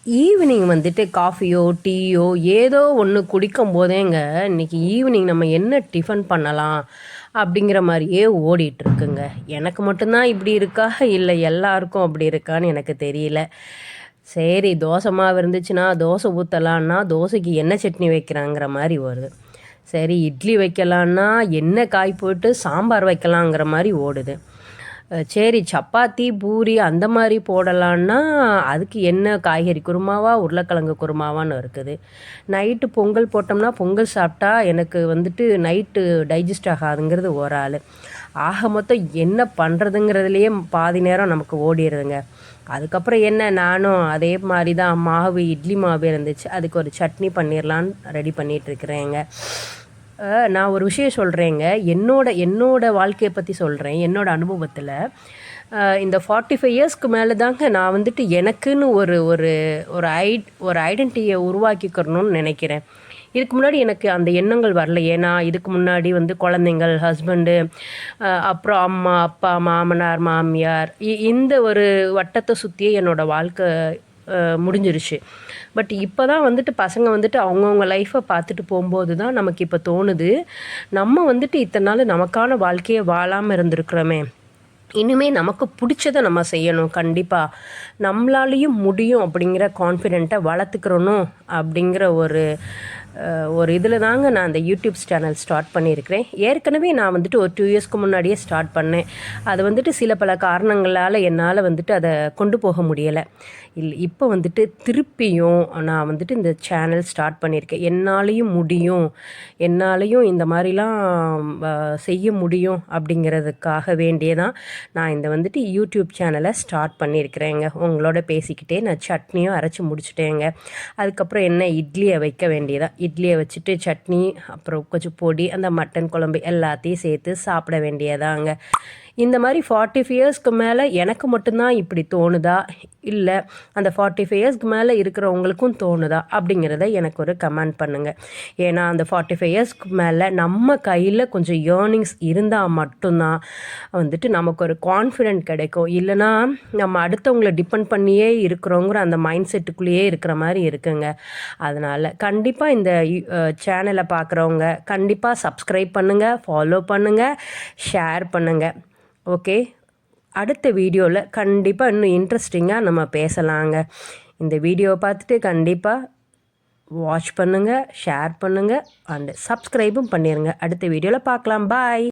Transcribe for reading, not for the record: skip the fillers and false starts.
Evening வந்துட்டு காஃபியோ டீயோ ஏதோ ஒன்று குடிக்கும் போதேங்க இன்றைக்கி ஈவினிங் நம்ம என்ன டிஃபன் பண்ணலாம் அப்படிங்கிற மாதிரியே ஓடிட்டுருக்குங்க. எனக்கு மட்டும்தான் இப்படி இருக்கா இல்லை எல்லாருக்கும் அப்படி இருக்கான்னு எனக்கு தெரியல. சரி, தோசை மாவு இருந்துச்சுன்னா தோசை ஊற்றலான்னா தோசைக்கு என்ன சட்னி வைக்கிறாங்கிற மாதிரி வருது. சரி, இட்லி வைக்கலான்னா என்ன காய் போட்டு சாம்பார் வைக்கலாங்கிற மாதிரி ஓடுது. சரி, சப்பாத்தி பூரி அந்த மாதிரி போடலான்னா அதுக்கு என்ன காய்கறி குருமாவா உருளைக்கிழங்கு குருமாவான்னு இருக்குது. நைட்டு பொங்கல் போட்டோம்னா பொங்கல் சாப்பிட்டா எனக்கு வந்துட்டு நைட்டு டைஜஸ்ட் ஆகாதுங்கிறது ஒரு ஆள். ஆக மொத்தம் என்ன பண்ணுறதுங்கிறதுலையே பாதி நேரம் நமக்கு ஓடிடுதுங்க. அதுக்கப்புறம் என்ன, நானும் அதே மாதிரி தான் மாவு இட்லி மாவு இருந்துச்சு, அதுக்கு ஒரு சட்னி பண்ணிடலான்னு ரெடி பண்ணிகிட்ருக்குறேங்க. நான் ஒரு விஷயம் சொல்கிறேங்க. என்னோட வாழ்க்கையை பற்றி சொல்கிறேன். என்னோடய அனுபவத்தில் இந்த 45 இயர்ஸ்க்கு மேலே தாங்க நான் வந்துட்டு எனக்குன்னு ஒரு ஒரு ஒரு ஐடென்டிட்டியை உருவாக்கிக்கிறணும்னு நினைக்கிறேன். இதுக்கு முன்னாடி எனக்கு அந்த எண்ணங்கள் வரல. ஏன்னா இதுக்கு முன்னாடி வந்து குழந்தைங்கள், ஹஸ்பண்டு, அப்புறம் அம்மா அப்பா, மாமனார் மாமியார், இந்த ஒரு வட்டத்தை சுற்றியே என்னோடய வாழ்க்கை முடிஞ்சிருச்சு. பட் இப்போ தான் வந்துட்டு பசங்க வந்துட்டு அவங்கவுங்க லைஃப்பை பார்த்துட்டு போகும்போது தான் நமக்கு இப்போ தோணுது, நம்ம வந்துட்டு இத்தனை நாள் நமக்கான வாழ்க்கையை வாழாமல் இருந்திருக்கிறோமே, இனிமேல் நமக்கு பிடிச்சதை நம்ம செய்யணும். கண்டிப்பாக நம்மளாலேயும் முடியும் அப்படிங்கிற கான்ஃபிடென்ட்டை வளர்த்துக்கிறணும் அப்படிங்கிற ஒரு இதில் தாங்க நான் அந்த யூடியூப் சேனல் ஸ்டார்ட் பண்ணியிருக்கிறேன். ஏற்கனவே நான் வந்துட்டு ஒரு 2 இயர்ஸ்க்கு முன்னாடியே ஸ்டார்ட் பண்ணேன். அது வந்துட்டு சில பல காரணங்களால் என்னால் வந்துட்டு அதை கொண்டு போக முடியலை. இப்போ வந்துட்டு திருப்பியும் நான் வந்துட்டு இந்த சேனல் ஸ்டார்ட் பண்ணியிருக்கேன். என்னாலேயும் முடியும், என்னாலேயும் இந்த மாதிரிலாம் செய்ய முடியும் அப்படிங்கிறதுக்காக வேண்டியதான் நான் இந்த வந்துட்டு யூடியூப் சேனலை ஸ்டார்ட் பண்ணியிருக்கிறேங்க. உங்களோட பேசிக்கிட்டே நான் சட்னியும் அரைச்சி முடிச்சுட்டேங்க. அதுக்கப்புறம் என்ன, இட்லியை வைக்க வேண்டியதான். இட்லியை வச்சுட்டு சட்னி, அப்புறம் கொஞ்சம் பொடி, அந்த மட்டன் குழம்பு எல்லாத்தையும் சேர்த்து சாப்பிட வேண்டியதாங்க. இந்த மாதிரி 45 இயர்ஸ்க்கு மேலே எனக்கு மட்டும்தான் இப்படி தோணுதா, இல்லை அந்த 45 இயர்ஸ்க்கு மேலே இருக்கிறவங்களுக்கும் தோணுதா அப்படிங்கிறத எனக்கு ஒரு கமெண்ட் பண்ணுங்கள். ஏன்னா அந்த 45 இயர்ஸ்க்கு மேலே நம்ம கையில் கொஞ்சம் ஏர்னிங்ஸ் இருந்தால் மட்டும்தான் வந்துட்டு நமக்கு ஒரு கான்ஃபிடென்ட் கிடைக்கும். இல்லைனா நம்ம அடுத்தவங்களை டிபெண்ட் பண்ணியே இருக்கிறோங்கிற அந்த மைண்ட் செட்டுக்குள்ளேயே இருக்கிற மாதிரி இருக்குங்க. அதனால் கண்டிப்பாக இந்த சேனலை பார்க்குறவங்க கண்டிப்பாக சப்ஸ்கிரைப் பண்ணுங்கள், ஃபாலோ பண்ணுங்கள், ஷேர் பண்ணுங்கள். ஓகே, அடுத்த வீடியோவில் கண்டிப்பாக இன்னும் இன்ட்ரெஸ்டிங்காக நம்ம பேசலாங்க. இந்த வீடியோவை பார்த்துட்டு கண்டிப்பாக வாட்ச் பண்ணுங்கள், ஷேர் பண்ணுங்கள், அண்டு சப்ஸ்கிரைபும் பண்ணிடுங்க. அடுத்த வீடியோவில் பார்க்கலாம். பாய்.